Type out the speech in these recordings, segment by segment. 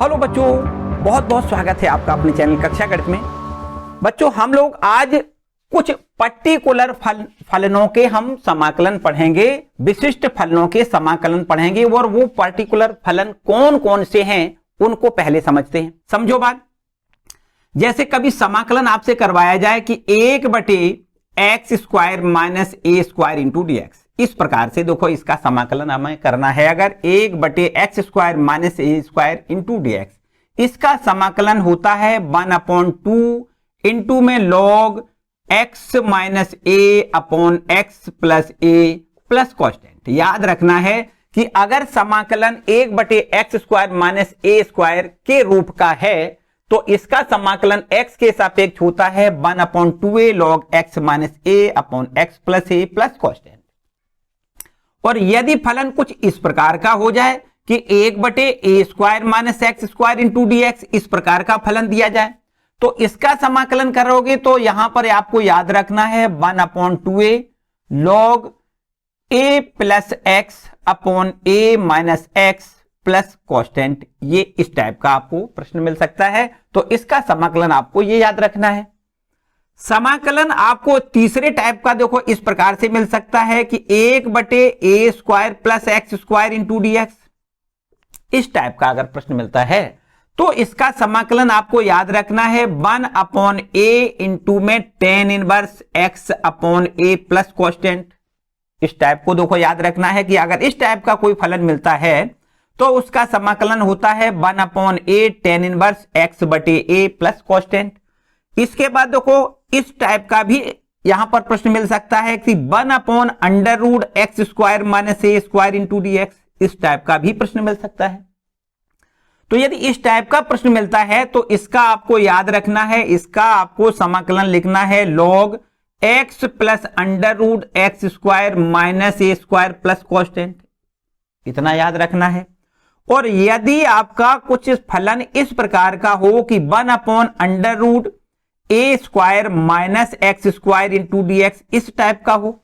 Hello बच्चों, बहुत बहुत स्वागत है आपका अपने चैनल कक्षा गणित में। बच्चों, हम लोग आज कुछ पर्टिकुलर फलनों के हम समाकलन पढ़ेंगे, विशिष्ट फलनों के समाकलन पढ़ेंगे और वो पर्टिकुलर फलन कौन कौन से हैं उनको पहले समझते हैं। समझो बात, जैसे कभी समाकलन आपसे करवाया जाए कि 1/x² minus a² into dx, इस प्रकार से देखो इसका समाकलन हमें करना है। अगर 1/x² minus a² into dx, इसका समाकलन होता है 1/2 इंटू में log x minus a upon x plus a plus constant. याद रखना है कि अगर समाकलन 1/x² माइनस a² के रूप का है तो इसका समाकलन x के सापेक्ष होता है 1/2a log x minus a upon x plus a plus constant. और यदि फलन कुछ इस प्रकार का हो जाए कि 1/a² minus x² into dx, इस प्रकार का फलन दिया जाए तो इसका समाकलन करोगे तो यहां पर आपको याद रखना है 1/2a log a plus x upon a minus x plus constant. ये इस टाइप का आपको प्रश्न मिल सकता है, तो इसका समाकलन आपको ये याद रखना है। समाकलन आपको तीसरे टाइप का देखो इस प्रकार से मिल सकता है कि 1/a² plus x² into dx, इस टाइप का अगर प्रश्न मिलता है तो इसका समाकलन आपको याद रखना है 1/a इंटू में tan inverse x upon a plus constant. इस टाइप को देखो याद रखना है कि अगर इस टाइप का कोई फलन मिलता है तो उसका समाकलन होता है 1/a tan इनवर्स x बटे a प्लस कॉन्स्टेंट। इसके बाद देखो इस टाइप का भी यहां पर प्रश्न मिल सकता है कि 1/√x² minus a² into dx, इस टाइप का भी प्रश्न मिल सकता है। तो यदि इस टाइप का प्रश्न मिलता है तो इसका आपको याद रखना है, इसका आपको समाकलन लिखना है log x plus √x² minus a² plus constant, इतना याद रखना है। और यदि आपका कुछ फलन इस प्रकार का हो कि 1/√a² minus x² into dx, इस टाइप का हो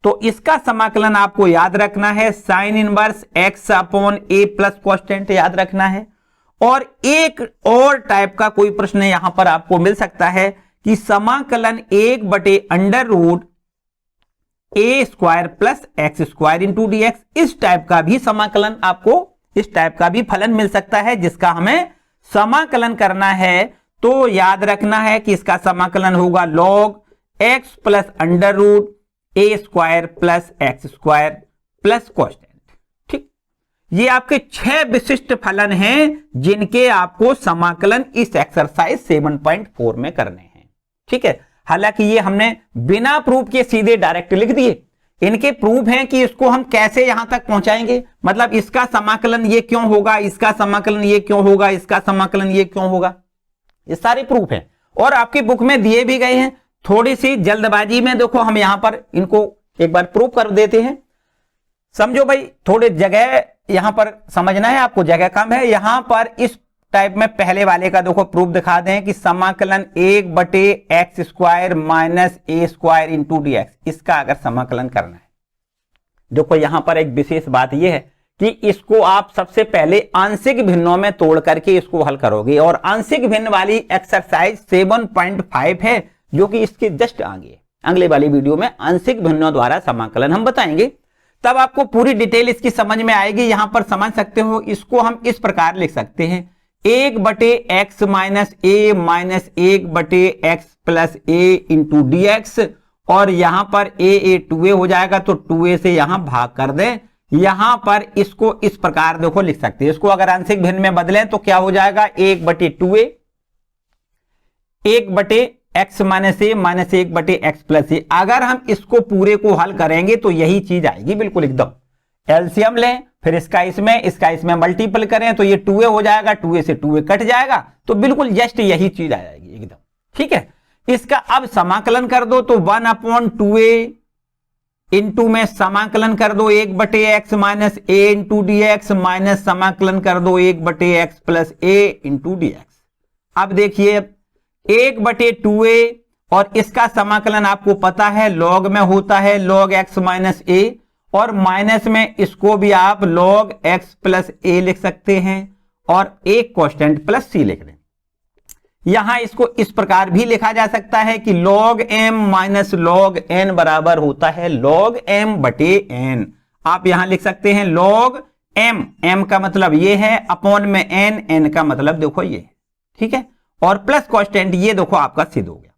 तो इसका समाकलन आपको याद रखना है sine inverse x upon a plus constant, याद रखना है। और एक और टाइप का कोई प्रश्न यहां पर आपको मिल सकता है कि समाकलन 1/√a² plus x² into dx, इस टाइप का भी समाकलन आपको, इस टाइप का भी फलन मिल सकता है जिसका हमें समाकलन करना है। तो याद रखना है कि इसका समाकलन होगा log x plus √a² plus x² plus constant. ठीक, ये आपके 6 विशिष्ट फलन हैं जिनके आपको समाकलन इस एक्सरसाइज 7.4 में करने हैं। ठीक है, हालांकि ये हमने बिना प्रूफ के सीधे डायरेक्ट लिख दिए, इनके प्रूफ हैं कि इसको हम कैसे यहां तक पहुंचाएंगे, मतलब इसका समाकलन ये क्यों होगा, इसका समाकलन ये क्यों होगा, इसका समाकलन ये क्यों होगा, ये सारे प्रूफ हैं और आपकी बुक में दिए भी गए हैं। थोड़ी सी जल्दबाजी में देखो हम यहां पर इनको एक बार प्रूफ कर देते हैं। समझो भाई, थोड़े जगह यहां पर समझना है आपको, जगह कम है। यहां पर इस टाइप में पहले वाले का देखो प्रूफ दिखा दें कि समाकलन 1/x² minus a² into dx, इसका अगर समाकलन करना है, देखो यहां पर एक विशेष बात यह है कि इसको आप सबसे पहले आंशिक भिन्नों में तोड़ करके इसको हल करोगे, और आंशिक भिन्न वाली एक्सरसाइज 7.5 है जो कि इसके जस्ट आगे अगले वाली वीडियो में आंशिक भिन्नों द्वारा समाकलन हम बताएंगे, तब आपको पूरी डिटेल इसकी समझ में आएगी। यहां पर समझ सकते हो, इसको हम इस प्रकार लिख सकते हैं 1/x minus a minus 1/x plus a into dx, और यहां पर a 2a हो जाएगा तो 2a से यहां भाग कर दें। यहां पर इसको इस प्रकार देखो लिख सकते हैं, इसको अगर आंशिक भिन्न में बदलें तो क्या हो जाएगा 1/2a 1/x minus a minus 1/x plus a। अगर हम इसको पूरे को हल करेंगे तो यही चीज आएगी बिल्कुल एकदम। एलसीएम लें, फिर इसका इसमें मल्टीपल करें तो ये 2a हो जाएगा, 2a से 2a कट जाएगा, तो बिल्कुल जस्ट यही चीज आ जाएगी एकदम। ठीक है, इसका अब समाकलन कर दो तो 1/2a इंटू में समाकलन कर दो 1/x minus a into dx minus समाकलन कर दो 1/x plus a into dx। अब देखिए 1/2a और इसका समाकलन आपको पता है लॉग में होता है log x माइनस a, और माइनस में इसको भी आप log x प्लस a लिख सकते हैं, और एक कांस्टेंट प्लस सी लिख दें। यहां इसको इस प्रकार भी लिखा जा सकता है कि log m minus log n बराबर होता है log m बटे n। आप यहां लिख सकते हैं log m का मतलब ये है, अपॉन में n का मतलब देखो ये, ठीक है, और प्लस कांस्टेंट ये देखो आपका सिद्ध हो गया,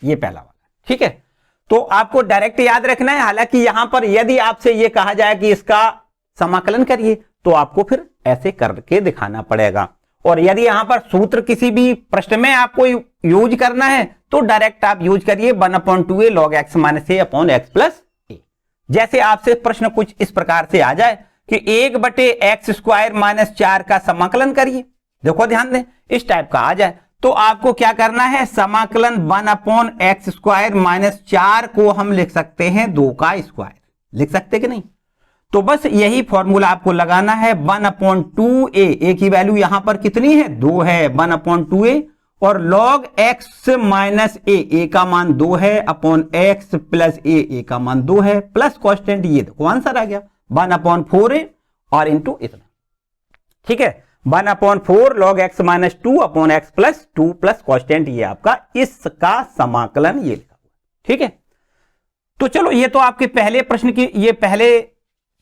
ये पहला वाला, ठीक है। तो आपको डायरेक्ट याद रखना है। हालांकि यहां पर यदि आपसे ये कहा जाए कि इसका समाकलन करिए तो आपको फिर ऐसे करके दिखाना पड़ेगा, और यदि यहां पर सूत्र किसी भी प्रश्न में आपको यूज करना है तो डायरेक्ट आप यूज करिए 1/2a log x minus a upon x plus a। जैसे आपसे प्रश्न कुछ इस प्रकार से आ जाए कि 1/x² माइनस 4 का समाकलन करिए, देखो ध्यान दें, इस टाइप का आ जाए तो आपको क्या करना है, समाकलन 1/x² माइनस 4 को हम लिख सकते हैं 2 का स्क्वायर, लिख सकते कि नहीं। तो बस यही फॉर्मूला आपको लगाना है 1/2a, a की वैल्यू यहां पर कितनी है 2 है, 1/2a, और log x माइनस a का मान 2 है, अपॉन x प्लस a का मान 2 है, प्लस कांस्टेंट ये देखो आंसर आ गया 1/4a और इंटू इतना, ठीक है, 1/4 log x minus 2 upon x plus 2 plus constant ये आपका इसका समाकलन ये लिखा हुआ, ठीक है। तो चलो ये तो आपके पहले प्रश्न की, ये पहले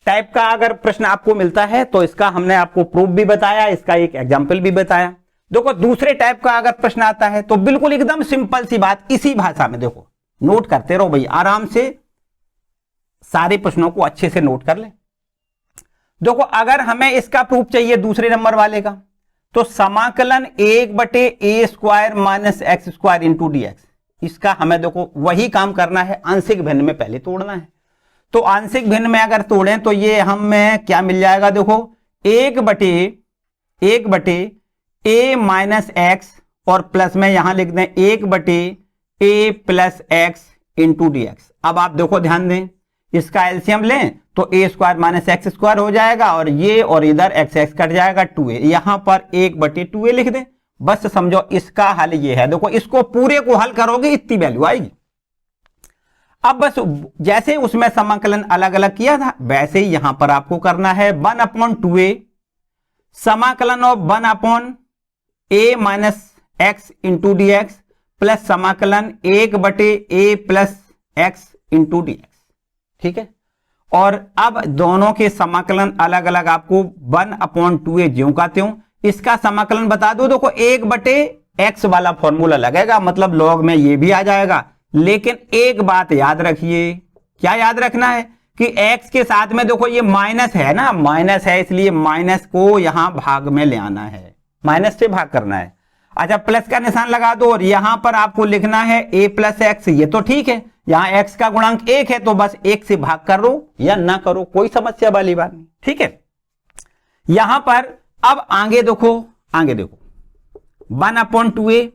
टाइप का अगर प्रश्न आपको मिलता है तो इसका हमने आपको प्रूफ भी बताया, इसका एक एग्जाम्पल भी बताया। देखो दूसरे टाइप का अगर प्रश्न आता है तो बिल्कुल एकदम सिंपल सी बात, इसी भाषा में देखो, नोट करते रहो भाई, आराम से सारे प्रश्नों को अच्छे से नोट कर ले। देखो अगर हमें इसका प्रूफ चाहिए दूसरे नंबर वाले का, तो समाकलन 1/a² minus x² into dx, इसका हमें देखो वही काम करना है, आंशिक भिन्न में पहले तोड़ना है। तो आंशिक भिन्न में अगर तोड़ें तो ये हमें क्या मिल जाएगा, देखो 1/a माइनस x और प्लस में यहां लिख दें 1/a plus x into dx। अब आप देखो ध्यान दें, इसका एलसीएम लें तो a² माइनस x² हो जाएगा, और ये और इधर x कट जाएगा 2a, यहां पर 1/2a लिख दें। बस समझो इसका हल ये है, देखो इसको पूरे को हल करोगे इतनी वैल्यू आएगी। अब बस जैसे उसमें समाकलन अलग अलग किया था वैसे ही यहां पर आपको करना है 1/2a समाकलन of 1/a minus x into dx plus समाकलन 1/a plus x into dx, ठीक है। और अब दोनों के समाकलन अलग अलग आपको 1/2a ज्यों का त्यों, इसका समाकलन बता दो, देखो 1/x वाला फॉर्मूला लगेगा, मतलब लॉग में ये भी आ जाएगा। लेकिन एक बात याद रखिए, क्या याद रखना है कि x के साथ में देखो ये माइनस है ना, माइनस है, इसलिए माइनस को यहां भाग में ले आना है, माइनस से भाग करना है। अच्छा प्लस का निशान लगा दो, और यहां पर आपको लिखना है a प्लस एक्स, ये तो ठीक है, यहां x का गुणांक 1 है तो बस 1 से भाग करो या ना करो, कोई समस्या वाली बात नहीं, ठीक है। यहां पर अब आगे देखो 1/2a,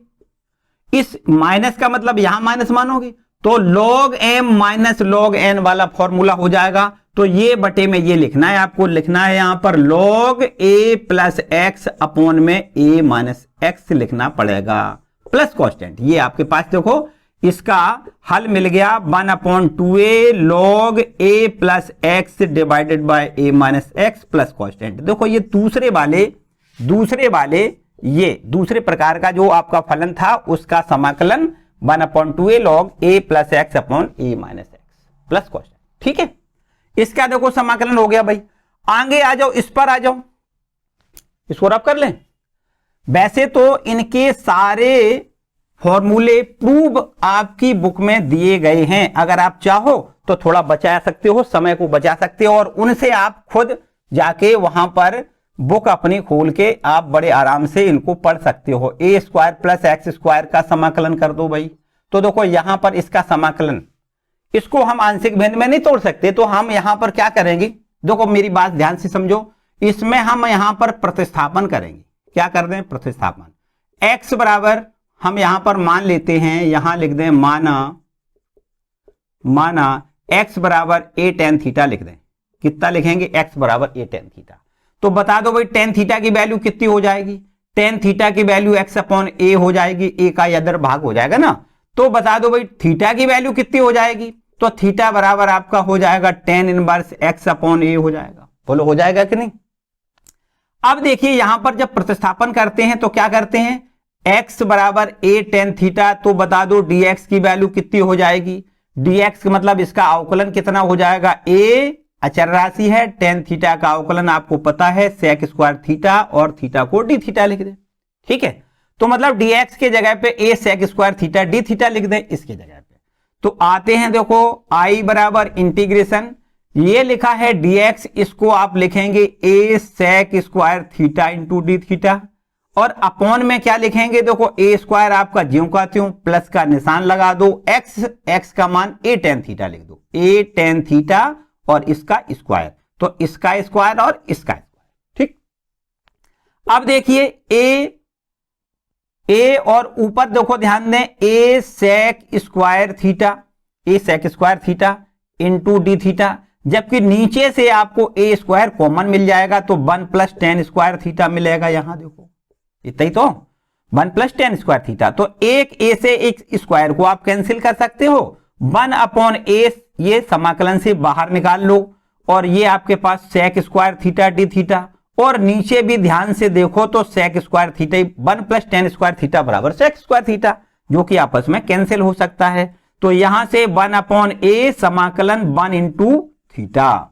इस माइनस का मतलब यहां माइनस मानोगे तो log m minus log n वाला फॉर्मूला हो जाएगा। तो ये बटे में ये लिखना है, आपको लिखना है यहां पर log a plus x upon में a माइनस एक्स लिखना पड़ेगा, प्लस कांस्टेंट। ये आपके पास देखो इसका हल मिल गया 1/2a log a plus x divided by a minus x plus constant. देखो ये दूसरे वाले ये दूसरे प्रकार का जो आपका फलन था उसका समाकलन 1/2a log a plus x upon a minus x plus constant, ठीक है। इसका देखो समाकलन हो गया भाई। आगे आ जाओ, इस पर आ जाओ, इसको रब कर लें। वैसे तो इनके सारे फॉर्मूले प्रूव आपकी बुक में दिए गए हैं, अगर आप चाहो तो थोड़ा बचा सकते हो, समय को बचा सकते हो, और उनसे आप खुद जाके वहां पर बुक अपनी खोल के आप बड़े आराम से इनको पढ़ सकते हो। a² प्लस x² का समाकलन कर दो भाई, तो देखो यहां पर इसका समाकलन, इसको हम आंशिक भिन्न में नहीं तोड़ सकते, तो हम यहां पर क्या करेंगे, देखो मेरी बात ध्यान से समझो, इसमें हम यहां पर प्रतिस्थापन करेंगे। क्या कर दें, प्रतिस्थापन। x बराबर हम यहां पर मान लेते हैं, यहां लिख दें माना x बराबर a tan थीटा लिख दें। कितना लिखेंगे, x बराबर a tan थीटा। तो बता दो भाई tan थीटा की वैल्यू कितनी हो जाएगी, tan थीटा की वैल्यू x अपॉन a हो जाएगी, a का इधर भाग हो जाएगा ना। तो बता दो भाई थीटा की वैल्यू कितनी हो जाएगी, तो थीटा बराबर आपका हो जाएगा tan inverse x upon a हो जाएगा। बोलो हो जाएगा कि नहीं। अब देखिए यहां पर जब प्रतिस्थापन करते हैं तो क्या करते हैं, x बराबर a tan थीटा, तो बता दो dx की वैल्यू कितनी हो जाएगी, dx मतलब इसका अवकलन कितना हो जाएगा, a अचर राशि है, tan थीटा का अवकलन आपको पता है sec स्क्वायर थीटा, और थीटा को d थीटा लिख दें। ठीक है, तो मतलब dx के जगह पे a sec square theta d theta लिख दें इसके जगह पे। तो आते हैं देखो i बराबर इंटीग्रेशन, ये लिखा है dx, इसको आप लिखेंगे a sec square theta into D theta, और अपॉन में क्या लिखेंगे, देखो a स्क्वायर आपका ज्यों का त्यों, प्लस का निशान लगा दो, x का मान a tan थीटा लिख दो, a tan थीटा और इसका स्क्वायर, तो इसका स्क्वायर और इसका स्क्वायर। ठीक, अब देखिए a और ऊपर देखो ध्यान दें a sec square theta into D theta, जबकि नीचे से आपको a स्क्वायर कॉमन मिल जाएगा तो 1 प्लस टेन स्क्वायर थीटा मिलेगा। यहां देखो इतना ही तो 1 प्लस टेन स्क्वायर थीटा, तो एक a से एक स्क्वायर को आप कैंसिल कर सकते हो, 1 अपॉन a ये समाकलन से बाहर निकाल लो, और ये आपके पास sec square theta D theta, और नीचे भी ध्यान से देखो तो sec square theta 1 plus ten square theta बराबर sec स्क्वायर थीटा, जो कि आपस में कैंसिल हो सकता है। तो यहां से 1 अपॉन a समाकलन 1 इंटू थीटा।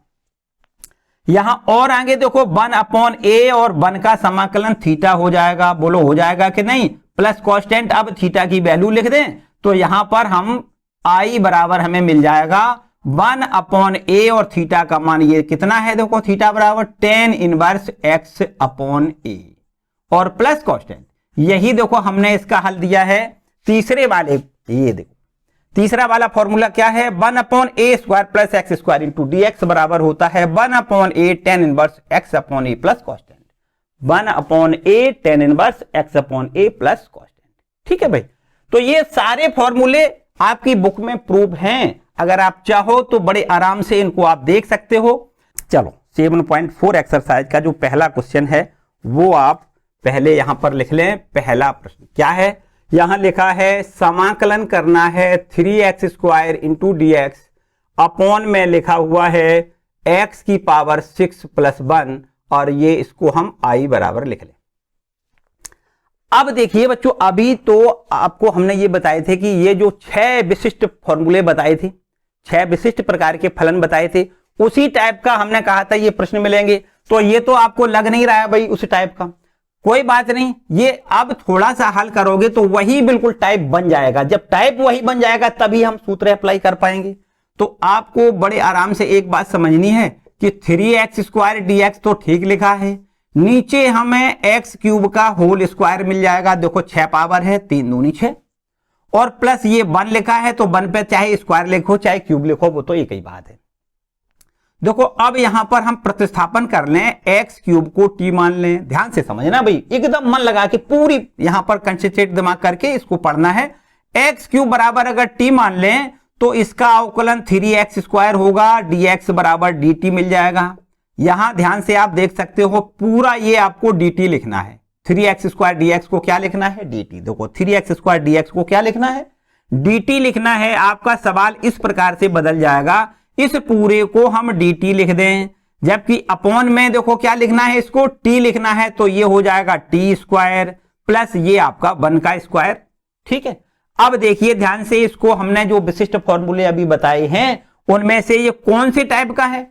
यहां और आगे देखो 1 अपॉन a और 1 का समाकलन थीटा हो जाएगा, बोलो हो जाएगा कि नहीं, प्लस कांस्टेंट, अब थीटा की वैल्यू लिख दें तो यहां पर हम i बराबर हमें मिल जाएगा 1 अपॉन a, और थीटा का मान ये कितना है, देखो थीटा बराबर tan inverse x upon a, और प्लस कांस्टेंट, यही देखो हमने इसका हल दिया है तीसरे वाले, ये देखो तीसरा वाला फॉर्मूला क्या है, 1 upon a square plus x square into D x बराबर होता है 1 upon a tan inverse x upon a plus constant, 1 upon a tan inverse x upon a plus constant. ठीक है भाई, तो ये सारे फॉर्मूले आपकी बुक में प्रूफ हैं, अगर आप चाहो तो बड़े आराम से इनको आप देख सकते हो। चलो 7.4 एक्सरसाइज का जो पहला क्वेश्चन है वो आप पहले यहां पर लिख लें। पहला प्रश्न क्या है, यहां लिखा है समाकलन करना है 3x square into D x, upon में लिखा हुआ है x की पावर 6 प्लस 1, और ये इसको हम i बराबर लिख लें। अब देखिए बच्चों, अभी तो आपको हमने ये बताए थे कि ये जो 6 विशिष्ट फॉर्मूले बताए थे, 6 विशिष्ट प्रकार के फलन बताए थे, उसी टाइप का हमने कहा था ये प्रश्न मिलेंगे। तो ये तो आपको लग नहीं रहा है भाई उस टाइप का, कोई बात नहीं, ये अब थोड़ा सा हल करोगे तो वही बिल्कुल टाइप बन जाएगा। जब टाइप वही बन जाएगा तभी हम सूत्र अप्लाई कर पाएंगे। तो आपको बड़े आराम से एक बात समझनी है कि 3x स्क्वायर dx तो ठीक लिखा है, नीचे हमें x क्यूब का होल स्क्वायर मिल जाएगा, देखो 6 पावर है, 3 दूनी 6, और प्लस ये 1 लिखा है, तो 1 पे चाहे स्क्वायर लिखो चाहे क्यूब लिखो वो तो एक ही बात है। देखो अब यहां पर हम प्रतिस्थापन कर लें, x क्यूब को t मान लें, ध्यान से समझना भाई, एकदम मन लगा के पूरी यहां पर कंसंट्रेट दिमाग करके इसको पढ़ना है। x क्यूब बराबर अगर t मान लें तो इसका अवकलन 3x स्क्वायर होगा, dx बराबर dt मिल जाएगा। यहां ध्यान से आप देख सकते हो पूरा ये आपको dt लिखना है, 3x स्क्वायर dx को क्या लिखना है, dt। देखो 3x स्क्वायर dx को क्या लिखना है, dt लिखना है। आपका सवाल इस प्रकार से बदल जाएगा, इस पूरे को हम dt लिख दें, जबकि अपॉन में देखो क्या लिखना है, इसको t लिखना है, तो ये हो जाएगा t स्क्वायर प्लस ये आपका 1 का स्क्वायर। ठीक है, अब देखिए ध्यान से, इसको हमने जो विशिष्ट फॉर्मूले अभी बताए हैं उनमें से ये कौन सी टाइप का है,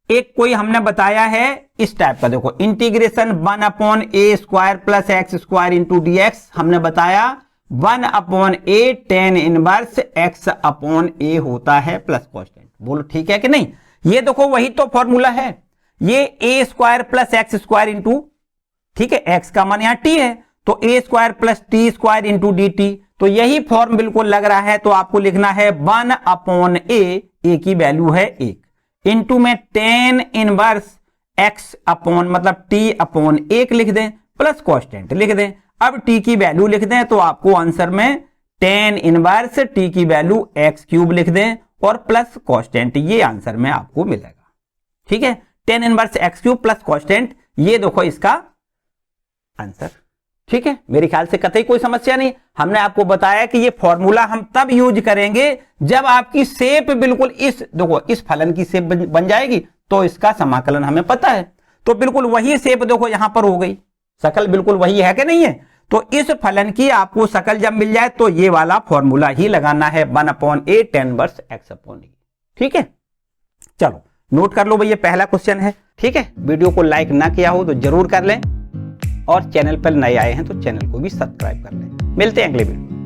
एक कोई हमने बताया है इस टाइप का, देखो integration 1 upon a square plus x square into D x, हमने बताया 1 upon a tan inverse x upon a होता है प्लस कांस्टेंट। बोलो ठीक है कि नहीं, ये देखो वही तो फॉर्मूला है, ये a square plus x square into, ठीक है, x का मान यहां t है, तो a square plus T square into D T, तो यही फॉर्म बिल्कुल लग रहा है। तो आपको लिखना है 1 अपॉन a की वैल्यू है 1, इंटू में tan इनवर्स x अपॉन मतलब t अपॉन 1 लिख दें, प्लस कांस्टेंट लिख दें। अब t की वैल्यू लिख दें तो आपको आंसर में tan इनवर्स t की वैल्यू x क्यूब लिख दें और प्लस कांस्टेंट, ये आंसर में आपको मिलेगा। ठीक है, tan inverse x cube plus constant, ये देखो इसका आंसर। ठीक है, मेरे ख्याल से कतई कोई समस्या नहीं। हमने आपको बताया कि ये फॉर्मूला हम तब यूज करेंगे जब आपकी शेप बिल्कुल इस देखो इस फलन की शेप बन जाएगी, तो इसका समाकलन हमें पता है। तो बिल्कुल वही शेप देखो यहां पर हो गई, शकल बिल्कुल वही है कि नहीं है। तो इस फलन की आपको शकल जब मिल जाए तो ये वाला फॉर्मूला ही लगाना है 1/a tan इनवर्स x/e। ठीक है, चलो नोट कर लो भाई, ये पहला क्वेश्चन है। ठीक है, वीडियो को लाइक ना किया हो तो जरूर कर लें और चैनल पर नए आए हैं तो चैनल को भी सब्सक्राइब कर लें। मिलते हैं अगले वीडियो।